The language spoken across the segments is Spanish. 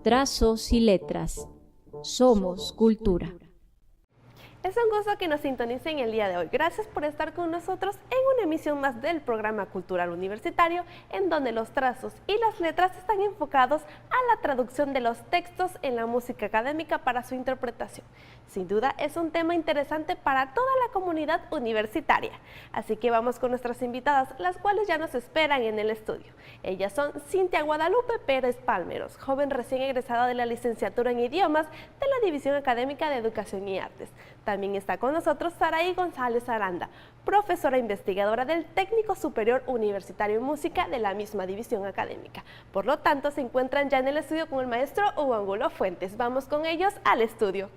Trazos y letras. Somos cultura. Es un gusto que nos sintonicen el día de hoy. Gracias por estar con nosotros en una emisión más del programa cultural universitario, en donde los trazos y las letras están enfocados a la traducción de los textos en la música académica para su interpretación. Sin duda es un tema interesante para toda la comunidad universitaria. Así que vamos con nuestras invitadas, las cuales ya nos esperan en el estudio. Ellas son Cintia Guadalupe Pérez Palmeros, joven recién egresada de la licenciatura en idiomas de la División Académica de Educación y Artes. También está con nosotros Saraí González Aranda, profesora investigadora del Técnico Superior Universitario en Música de la misma división académica. Por lo tanto, se encuentran ya en el estudio con el maestro Hugo Angulo Fuentes. Vamos con ellos al estudio.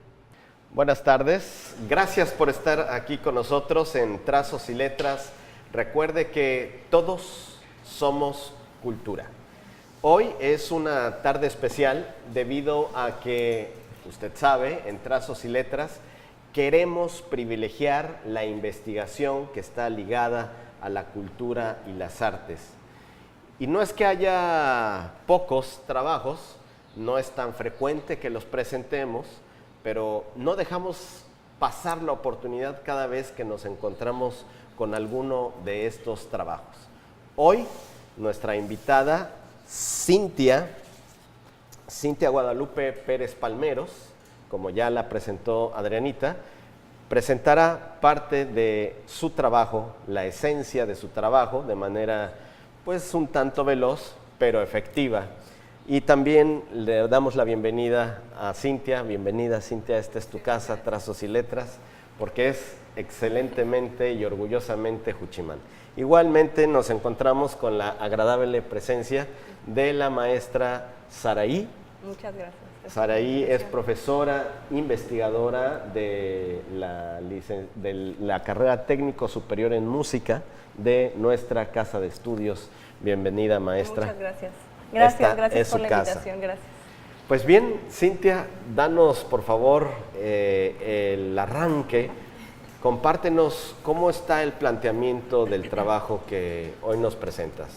Buenas tardes, gracias por estar aquí con nosotros en Trazos y Letras. Recuerde que todos somos cultura. Hoy es una tarde especial debido a que, usted sabe, en Trazos y Letras queremos privilegiar la investigación que está ligada a la cultura y las artes. Y no es que haya pocos trabajos, no es tan frecuente que los presentemos, pero no dejamos pasar la oportunidad cada vez que nos encontramos con alguno de estos trabajos. Hoy, nuestra invitada, Cintia Guadalupe Pérez Palmeros, como ya la presentó Adrianita, presentará parte de su trabajo, la esencia de su trabajo, de manera pues un tanto veloz, pero efectiva. Y también le damos la bienvenida a Cintia. Bienvenida, Cintia, esta es tu casa, Trazos y Letras, porque es excelentemente y orgullosamente Juchimán. Igualmente nos encontramos con la agradable presencia de la maestra Saraí. Muchas gracias. Saraí es profesora investigadora de la carrera Técnico Superior en Música de nuestra Casa de Estudios. Bienvenida, maestra. Muchas gracias. Gracias por la casa. invitación. Gracias. Pues bien, Cintia, danos por favor el arranque. Compártenos cómo está el planteamiento del trabajo que hoy nos presentas.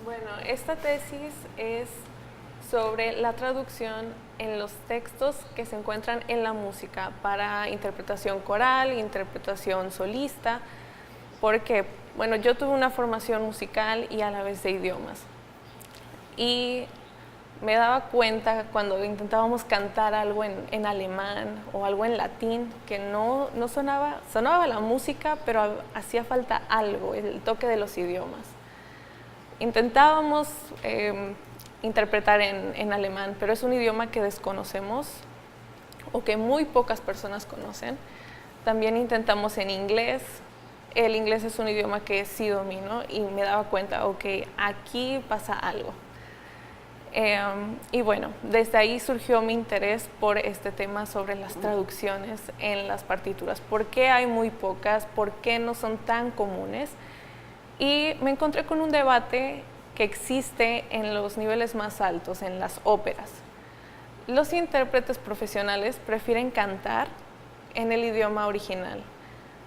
Bueno, esta tesis es sobre la traducción en los textos que se encuentran en la música para interpretación coral, interpretación solista, porque, bueno, yo tuve una formación musical y a la vez de idiomas. Y me daba cuenta cuando intentábamos cantar algo en alemán o algo en latín, que no sonaba la música, pero hacía falta algo, el toque de los idiomas. Intentábamos interpretar en alemán, pero es un idioma que desconocemos o que muy pocas personas conocen. También intentamos en inglés. El inglés es un idioma que sí domino y me daba cuenta, ok, aquí pasa algo. Y bueno, desde ahí surgió mi interés por este tema sobre las traducciones en las partituras. ¿Por qué hay muy pocas? ¿Por qué no son tan comunes? Y me encontré con un debate que existe en los niveles más altos, en las óperas. Los intérpretes profesionales prefieren cantar en el idioma original,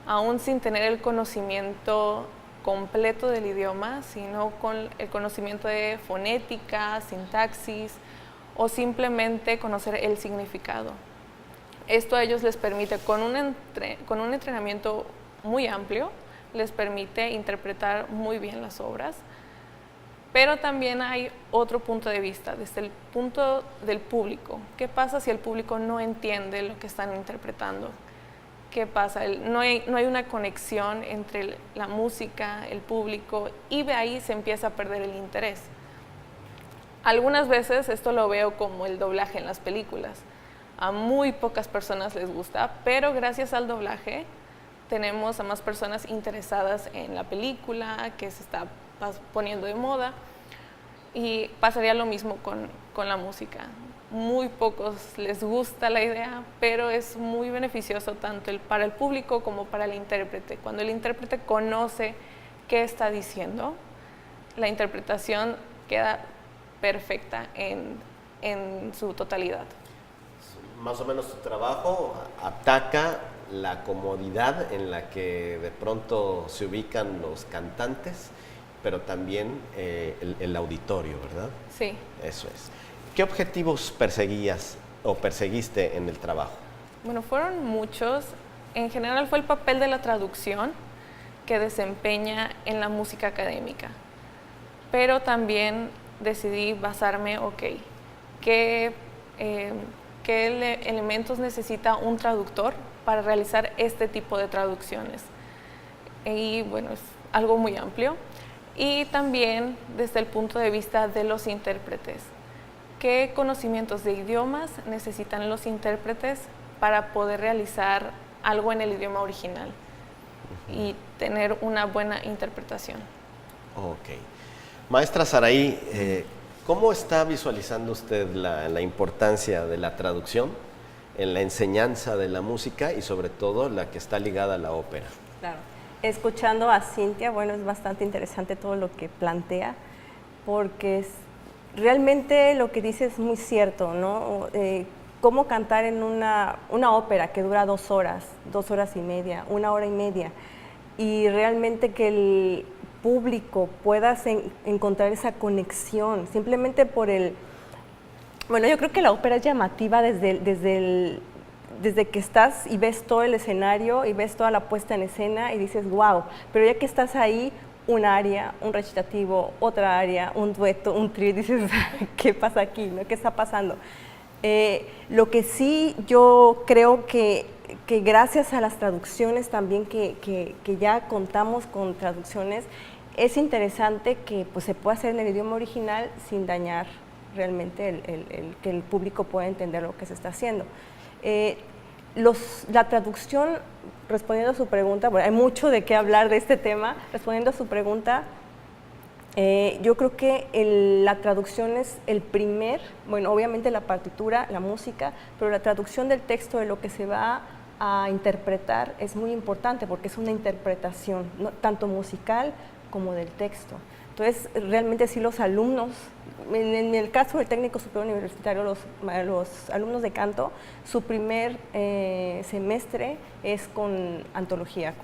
aún sin tener el conocimiento completo del idioma, sino con el conocimiento de fonética, sintaxis o simplemente conocer el significado. Esto a ellos les permite, con un entrenamiento muy amplio, les permite interpretar muy bien las obras. Pero también hay otro punto de vista, desde el punto del público. ¿Qué pasa si el público no entiende lo que están interpretando? ¿Qué pasa? No hay una conexión entre la música, el público, y de ahí se empieza a perder el interés. Algunas veces esto lo veo como el doblaje en las películas. A muy pocas personas les gusta, pero gracias al doblaje tenemos a más personas interesadas en la película, que se está poniendo de moda, y pasaría lo mismo con la música. muy pocos les gusta la idea, pero es muy beneficioso tanto para el público como para el intérprete. Cuando el intérprete conoce qué está diciendo, la interpretación queda perfecta en su totalidad. Más o menos tu trabajo ataca la comodidad en la que de pronto se ubican los cantantes, pero también el auditorio, ¿verdad? Sí. Eso es. ¿Qué objetivos perseguías o perseguiste en el trabajo? Bueno, fueron muchos. En general fue el papel de la traducción que desempeña en la música académica. Pero también decidí basarme, ¿qué elementos necesita un traductor para realizar este tipo de traducciones? Y bueno, es algo muy amplio. Y también desde el punto de vista de los intérpretes. ¿Qué conocimientos de idiomas necesitan los intérpretes para poder realizar algo en el idioma original y tener una buena interpretación? Ok. Maestra Saraí, ¿cómo está visualizando usted la importancia de la traducción en la enseñanza de la música y sobre todo la que está ligada a la ópera? Claro. Escuchando a Cintia, bueno, es bastante interesante todo lo que plantea, porque realmente lo que dice es muy cierto, ¿no? Cómo cantar en una ópera que dura 2 horas, 2 horas y media, 1 hora y media, y realmente que el público pueda encontrar esa conexión, simplemente por bueno, yo creo que la ópera es llamativa desde que estás y ves todo el escenario y ves toda la puesta en escena y dices, wow, pero ya que estás ahí, un aria, un recitativo, otra aria, un dueto, un trío, dices, ¿qué pasa aquí? ¿No? ¿Qué está pasando? Lo que sí yo creo que gracias a las traducciones también, que ya contamos con traducciones, es interesante que pues, se pueda hacer en el idioma original sin dañar realmente que el público pueda entender lo que se está haciendo. La traducción, respondiendo a su pregunta, bueno, hay mucho de qué hablar de este tema, respondiendo a su pregunta, yo creo que la traducción es bueno, obviamente la partitura, la música, pero la traducción del texto de lo que se va a interpretar es muy importante porque es una interpretación, ¿no? Tanto musical como del texto. Entonces, realmente sí los alumnos, en el caso del técnico superior universitario, los alumnos de canto, su primer semestre es con antología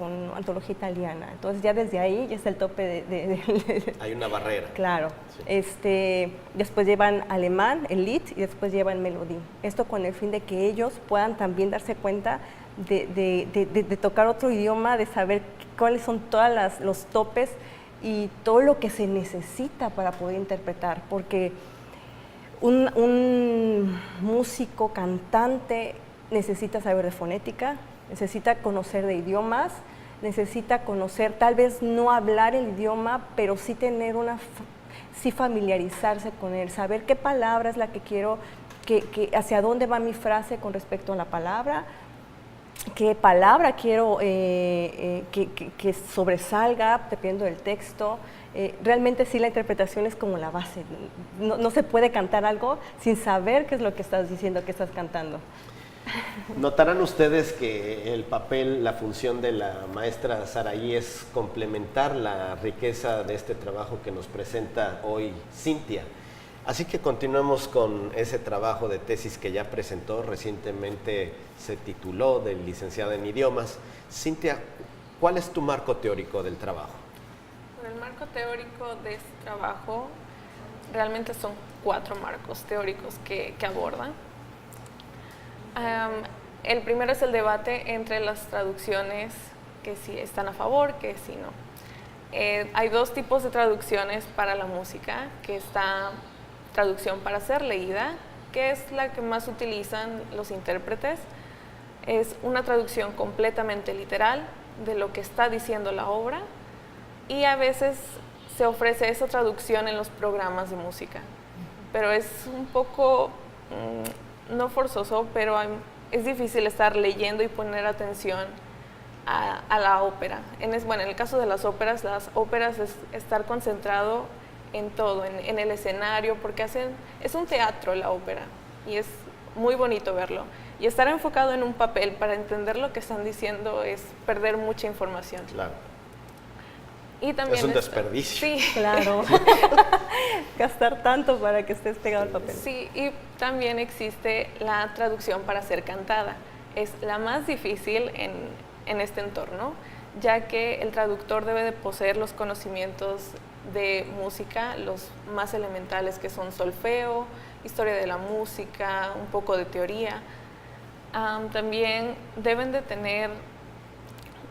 italiana. Entonces ya desde ahí ya está el tope Hay una barrera. Claro. Sí. Después llevan alemán, el Lied, y después llevan melodía. Esto con el fin de que ellos puedan también darse cuenta de tocar otro idioma, de saber cuáles son todos los topes y todo lo que se necesita para poder interpretar, porque un músico, cantante, necesita saber de fonética, necesita conocer de idiomas, necesita conocer, tal vez no hablar el idioma, pero sí tener sí familiarizarse con él, saber qué palabra es la que quiero, hacia dónde va mi frase con respecto a la palabra, qué palabra quiero que sobresalga dependiendo del texto. Realmente sí, la interpretación es como la base. No se puede cantar algo sin saber qué es lo que estás diciendo, qué estás cantando. Notarán ustedes que el papel, la función de la maestra Saraí es complementar la riqueza de este trabajo que nos presenta hoy Cintia. Así que continuamos con ese trabajo de tesis que ya presentó, recientemente se tituló del licenciado en idiomas. Cintia, ¿cuál es tu marco teórico del trabajo? Bueno, el marco teórico de este trabajo realmente son 4 marcos teóricos que abordan. El primero es el debate entre las traducciones, que si están a favor, que si no. Hay 2 tipos de traducciones para la música, que está traducción para ser leída, que es la que más utilizan los intérpretes. Es una traducción completamente literal de lo que está diciendo la obra, y a veces se ofrece esa traducción en los programas de música, pero es un poco, no forzoso, pero es difícil estar leyendo y poner atención a la ópera. En el caso de las óperas es estar concentrado en todo, en el escenario, porque es un teatro la ópera. y es muy bonito verlo. Y estar enfocado en un papel para entender lo que están diciendo es perder mucha información. Claro. Y también Es un desperdicio. Sí. Claro. Gastar tanto para que estés pegado al papel. Sí, y también existe la traducción para ser cantada. Es la más difícil en este entorno, ya que el traductor debe de poseer los conocimientos de música, los más elementales, que son solfeo, historia de la música, un poco de teoría. También deben de tener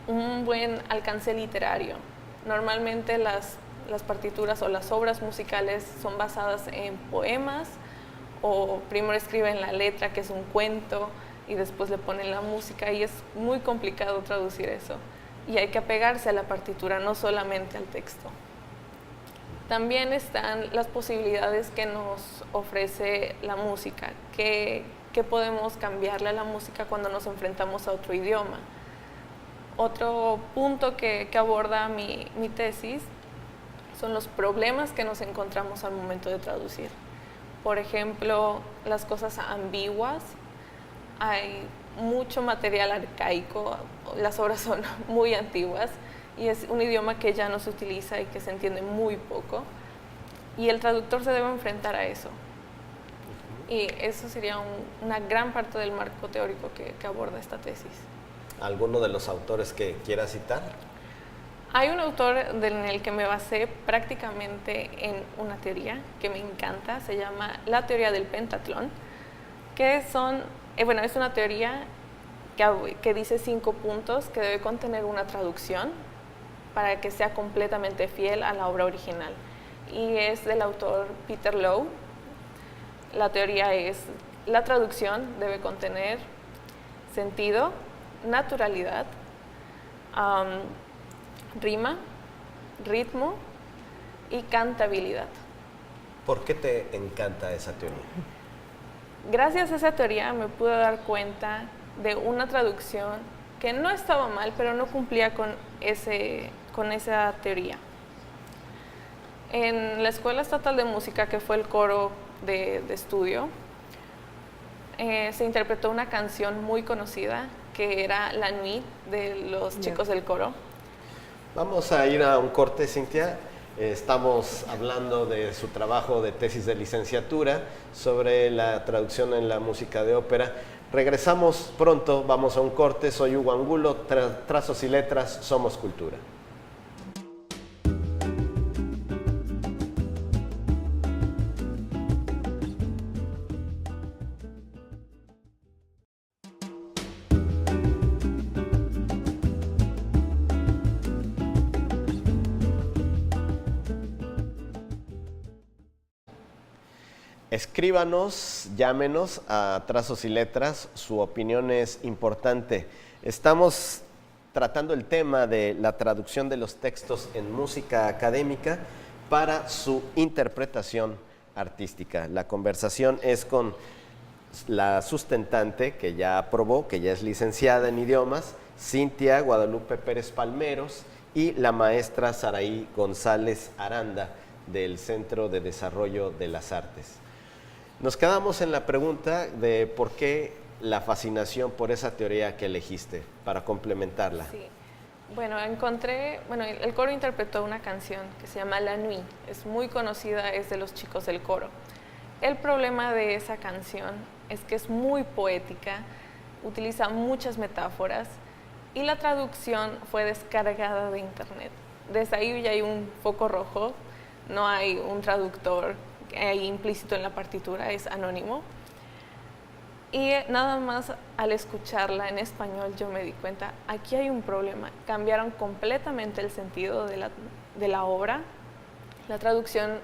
un buen alcance literario. Normalmente las partituras o las obras musicales son basadas en poemas, o primero escriben la letra, que es un cuento, y después le ponen la música, y es muy complicado traducir eso. Y hay que apegarse a la partitura, no solamente al texto. También están las posibilidades que nos ofrece la música, que podemos cambiarle a la música cuando nos enfrentamos a otro idioma. Otro punto que aborda mi tesis son los problemas que nos encontramos al momento de traducir. Por ejemplo, las cosas ambiguas. Hay mucho material arcaico, las obras son muy antiguas y es un idioma que ya no se utiliza y que se entiende muy poco, y el traductor se debe enfrentar a eso. Y eso sería una gran parte del marco teórico que aborda esta tesis. ¿Alguno de los autores que quiera citar? Hay un autor en el que me basé prácticamente en una teoría que me encanta, se llama la teoría del pentatlón, que es una teoría que dice 5 puntos que debe contener una traducción para que sea completamente fiel a la obra original. Y es del autor Peter Lowe. La teoría es: la traducción debe contener sentido, naturalidad, rima, ritmo y cantabilidad. ¿Por qué te encanta esa teoría? Gracias a esa teoría me pude dar cuenta de una traducción que no estaba mal, pero no cumplía con esa teoría. En la Escuela Estatal de Música, que fue el coro de estudio, se interpretó una canción muy conocida que era La Nuit de los chicos del coro. Vamos a ir a un corte, Cintia. Estamos hablando de su trabajo de tesis de licenciatura sobre la traducción en la música de ópera. Regresamos pronto, vamos a un corte. Soy Hugo Angulo, Trazos y Letras, Somos Cultura. Escríbanos, llámenos a Trazos y Letras, su opinión es importante. Estamos tratando el tema de la traducción de los textos en música académica para su interpretación artística. La conversación es con la sustentante, que ya aprobó, que ya es licenciada en idiomas, Cintia Guadalupe Pérez Palmeros, y la maestra Saraí González Aranda, del Centro de Desarrollo de las Artes. Nos quedamos en la pregunta de por qué la fascinación por esa teoría que elegiste para complementarla. Sí. Bueno, el coro interpretó una canción que se llama La Nuit, es muy conocida, es de los chicos del coro. El problema de esa canción es que es muy poética, utiliza muchas metáforas y la traducción fue descargada de internet. Desde ahí ya hay un foco rojo, no hay un traductor ahí implícito en la partitura, es anónimo. Y nada más al escucharla en español yo me di cuenta, aquí hay un problema. Cambiaron completamente el sentido de la obra. La traducción,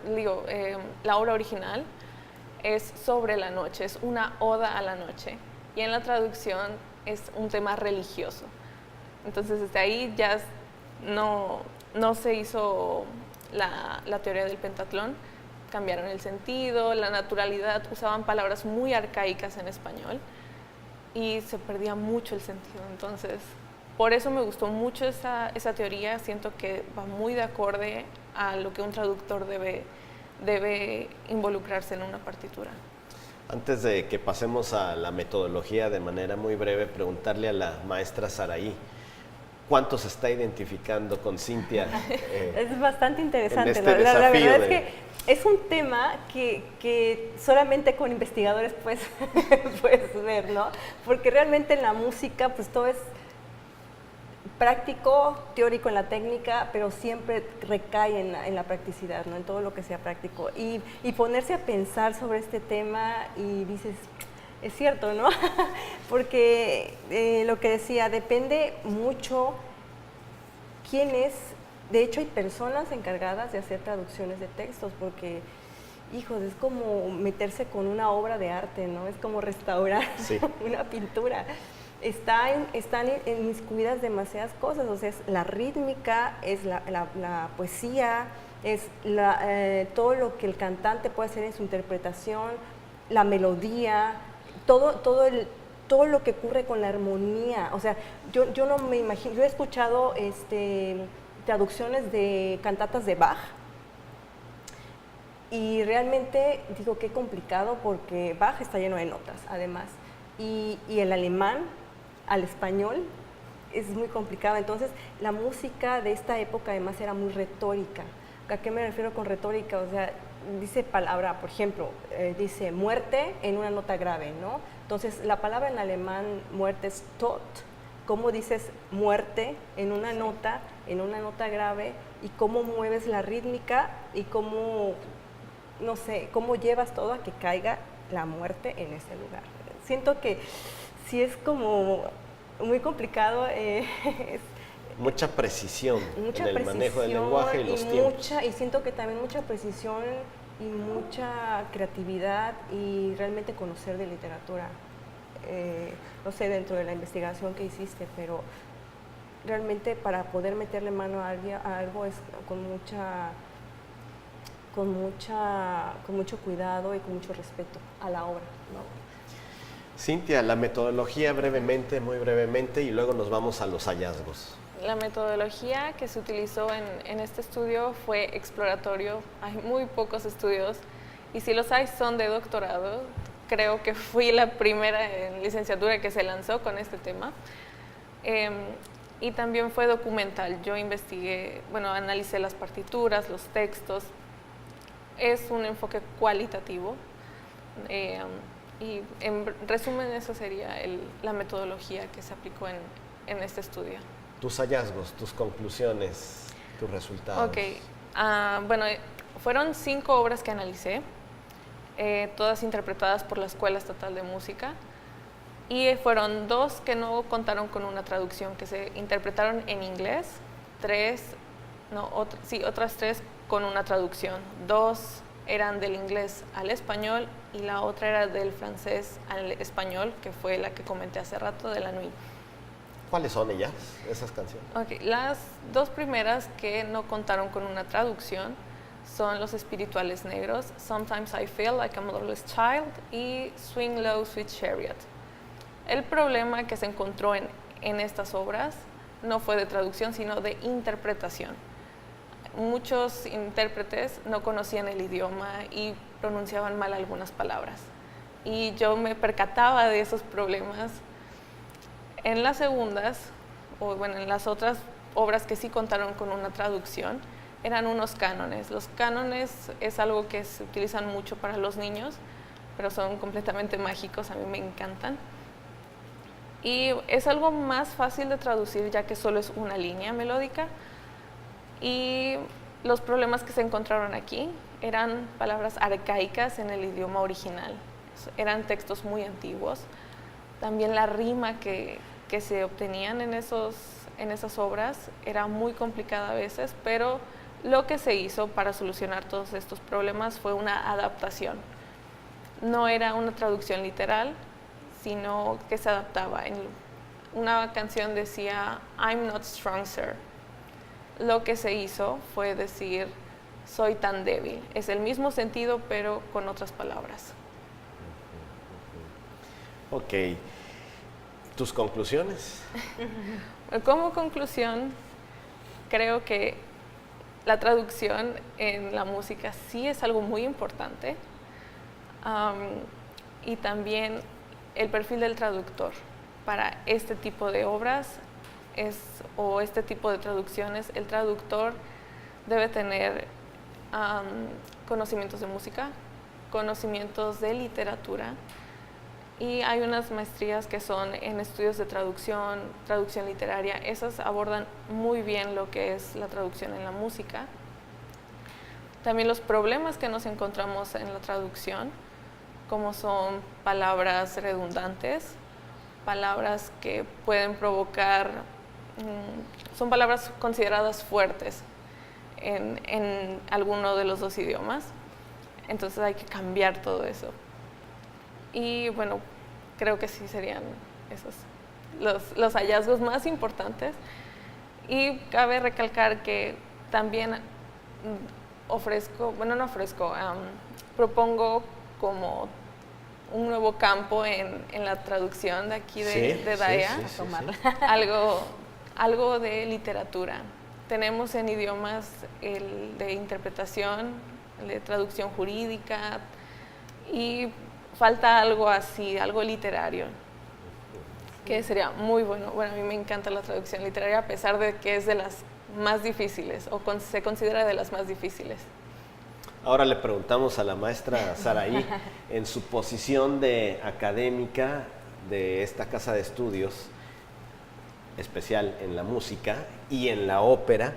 la obra original es sobre la noche, es una oda a la noche. Y en la traducción es un tema religioso. Entonces desde ahí ya no se hizo la teoría del pentatlón. Cambiaron el sentido, la naturalidad, usaban palabras muy arcaicas en español y se perdía mucho el sentido. Entonces, por eso me gustó mucho esa teoría, siento que va muy de acorde a lo que un traductor debe involucrarse en una partitura. Antes de que pasemos a la metodología de manera muy breve, preguntarle a la maestra Saraí, ¿cuánto se está identificando con Cintia? Es bastante interesante. En este La verdad desafío es que es un tema que solamente con investigadores puedes ver, ¿no? Porque realmente en la música pues todo es práctico, teórico en la técnica, pero siempre recae en la practicidad, ¿no? En todo lo que sea práctico. Y ponerse a pensar sobre este tema y dices, es cierto, ¿no? Porque lo que decía, depende mucho quién es. De hecho, hay personas encargadas de hacer traducciones de textos, porque, hijos, es como meterse con una obra de arte, ¿no? Es como restaurar una pintura. Están inmiscuidas demasiadas cosas, o sea, es la rítmica, es la poesía, es todo lo que el cantante puede hacer en su interpretación, la melodía, todo lo que ocurre con la armonía. O sea, yo no me imagino, yo he escuchado traducciones de cantatas de Bach y realmente digo qué complicado porque Bach está lleno de notas, además, y el alemán al español es muy complicado. Entonces, la música de esta época además era muy retórica. ¿A qué me refiero con retórica? O sea, dice palabra, por ejemplo, dice muerte en una nota grave, ¿no? Entonces, la palabra en alemán muerte es Tod. ¿Cómo dices muerte en una nota grave y cómo mueves la rítmica y cómo, no sé, cómo llevas todo a que caiga la muerte en ese lugar? Siento que sí es como muy complicado. Mucha precisión en el manejo del lenguaje y los tiempos. Y siento que también mucha precisión y mucha creatividad y realmente conocer de literatura. No sé, dentro de la investigación que hiciste, pero realmente para poder meterle mano a algo es con mucho cuidado y con mucho respeto a la obra, ¿no? Cintia, la metodología brevemente, muy brevemente, y luego nos vamos a los hallazgos. La metodología que se utilizó en este estudio fue exploratorio. Hay muy pocos estudios y si los hay son de doctorado. Creo que fui la primera en licenciatura que se lanzó con este tema. Y también fue documental. Yo investigué, analicé las partituras, los textos. Es un enfoque cualitativo. Y en resumen, eso sería la metodología que se aplicó en este estudio. Tus hallazgos, tus conclusiones, tus resultados. Ok, fueron 5 obras que analicé, todas interpretadas por la Escuela Estatal de Música, y fueron 2 que no contaron con una traducción, que se interpretaron en inglés, otras 3 con una traducción. 2 eran del inglés al español y la otra era del francés al español, que fue la que comenté hace rato, de la Nuit. ¿Cuáles son ellas, esas canciones? Okay. Las 2 primeras que no contaron con una traducción son Los Espirituales Negros, Sometimes I Feel Like a Motherless Child y Swing Low, Sweet Chariot. El problema que se encontró en estas obras no fue de traducción, sino de interpretación. Muchos intérpretes no conocían el idioma y pronunciaban mal algunas palabras. Y yo me percataba de esos problemas. En las segundas, en las otras obras que sí contaron con una traducción, eran unos cánones. Los cánones es algo que se utilizan mucho para los niños, pero son completamente mágicos, a mí me encantan. Y es algo más fácil de traducir, ya que solo es una línea melódica. Y los problemas que se encontraron aquí eran palabras arcaicas en el idioma original. Eran textos muy antiguos. También la rima que se obtenían en esas obras era muy complicada a veces, pero lo que se hizo para solucionar todos estos problemas fue una adaptación. No era una traducción literal, sino que se adaptaba. En una canción decía, I'm not strong, sir. Lo que se hizo fue decir, soy tan débil. Es el mismo sentido, pero con otras palabras. Ok. ¿Tus conclusiones? Como conclusión, creo que la traducción en la música sí es algo muy importante. y también el perfil del traductor para este tipo de obras o este tipo de traducciones. El traductor debe tener conocimientos de música, conocimientos de literatura, y hay unas maestrías que son en estudios de traducción, traducción literaria. Esas abordan muy bien lo que es la traducción en la música. También los problemas que nos encontramos en la traducción, como son palabras redundantes, palabras que pueden provocar, son palabras consideradas fuertes en alguno de los dos idiomas. Entonces hay que cambiar todo eso. Y bueno, creo que sí serían esos los hallazgos más importantes. Y cabe recalcar que también propongo como un nuevo campo en la traducción de aquí de DAEA, algo de literatura. Tenemos en idiomas el de interpretación, el de traducción jurídica, y falta algo así, algo literario, que sería muy bueno. Bueno, a mí me encanta la traducción literaria, a pesar de que es de las más difíciles, o se considera de las más difíciles. Ahora le preguntamos a la maestra Saraí, en su posición de académica de esta casa de estudios, especial en la música y en la ópera,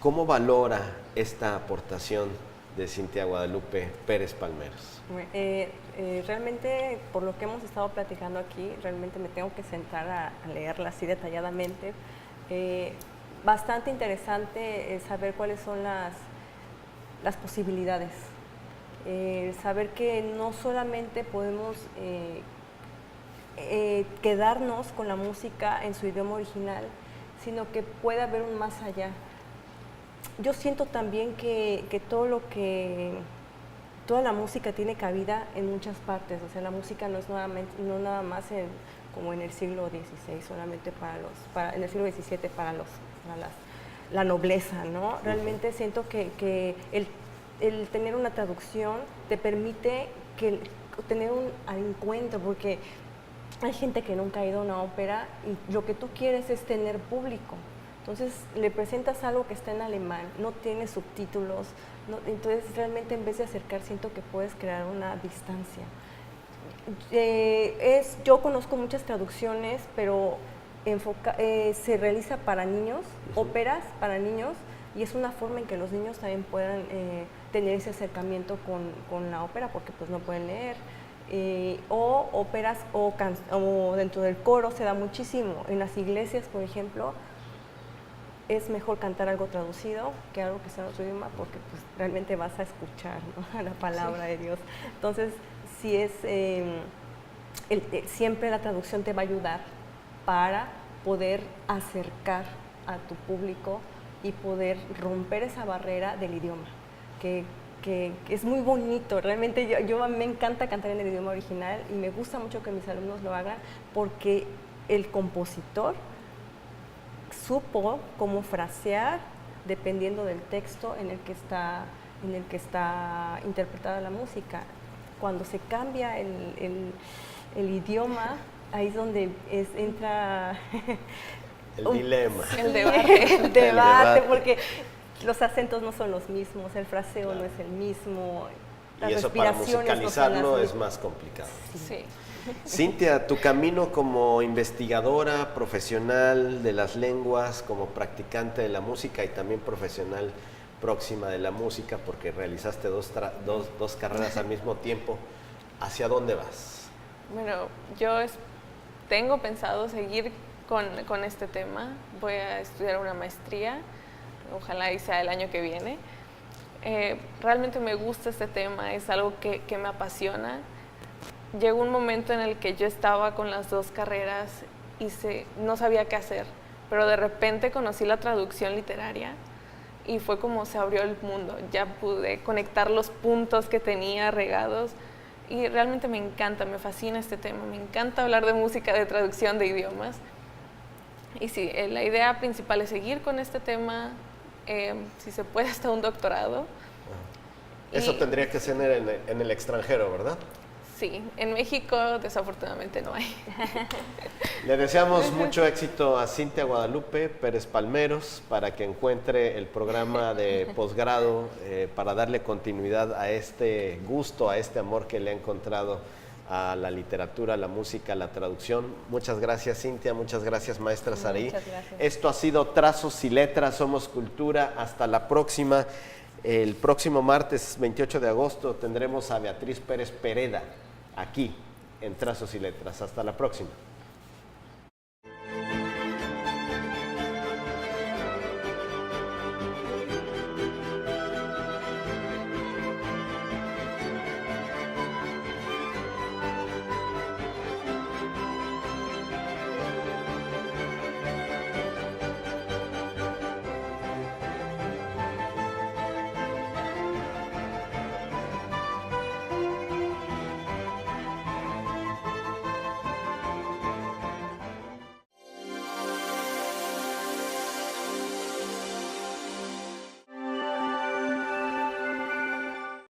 ¿cómo valora esta aportación de Cintia Guadalupe Pérez Palmeros? Realmente, por lo que hemos estado platicando aquí, realmente me tengo que sentar a leerla así detalladamente. Bastante interesante saber cuáles son las posibilidades. Saber que no solamente podemos quedarnos con la música en su idioma original, sino que puede haber un más allá. Yo siento también que toda la música tiene cabida en muchas partes. O sea, la música no es no nada más como en el siglo XVI, solamente en el siglo XVII para la nobleza, ¿no? Realmente siento que el tener una traducción te permite tener un encuentro, porque hay gente que nunca ha ido a una ópera y lo que tú quieres es tener público. Entonces le presentas algo que está en alemán, no tiene subtítulos, entonces realmente en vez de acercar siento que puedes crear una distancia. Yo conozco muchas traducciones, pero se realiza para niños, óperas para niños, y es una forma en que los niños también puedan tener ese acercamiento con la ópera, porque pues no pueden leer. O óperas o dentro del coro se da muchísimo. En las iglesias, por ejemplo, es mejor cantar algo traducido que algo que sea en otro idioma, porque pues realmente vas a escuchar, ¿no?, la palabra de Dios. Entonces, sí siempre la traducción te va a ayudar para poder acercar a tu público y poder romper esa barrera del idioma, que es muy bonito. Realmente yo me encanta cantar en el idioma original y me gusta mucho que mis alumnos lo hagan, porque el compositor supo cómo frasear dependiendo del texto en el que está interpretada la música. Cuando se cambia el idioma, ahí es donde entra el dilema. El debate. Porque los acentos no son los mismos, el fraseo no es el mismo, las y eso para respiraciones musicalizarlo es más complicado. Sí. Cintia, tu camino como investigadora, profesional de las lenguas, como practicante de la música y también profesional próxima de la música, porque realizaste dos carreras al mismo tiempo, ¿hacia dónde vas? Bueno, yo tengo pensado seguir con este tema. Voy a estudiar una maestría, ojalá y sea el año que viene. Realmente me gusta este tema, es algo que me apasiona. Llegó un momento en el que yo estaba con las dos carreras y no sabía qué hacer, pero de repente conocí la traducción literaria y fue como se abrió el mundo. Ya pude conectar los puntos que tenía regados y realmente me encanta, me fascina este tema, me encanta hablar de música, de traducción de idiomas. Y sí, la idea principal es seguir con este tema, si se puede hasta un doctorado. Eso tendría que ser en el extranjero, ¿verdad? Sí, en México desafortunadamente no hay. Le deseamos mucho éxito a Cintia Guadalupe Pérez Palmeros para que encuentre el programa de posgrado para darle continuidad a este gusto, a este amor que le ha encontrado a la literatura, a la música, a la traducción. Muchas gracias, Cintia, muchas gracias, maestra Saraí. Muchas gracias. Esto ha sido Trazos y Letras, somos Cultura. Hasta la próxima. El próximo martes 28 de agosto tendremos a Beatriz Pérez Pereda aquí en Trazos y Letras. Hasta la próxima.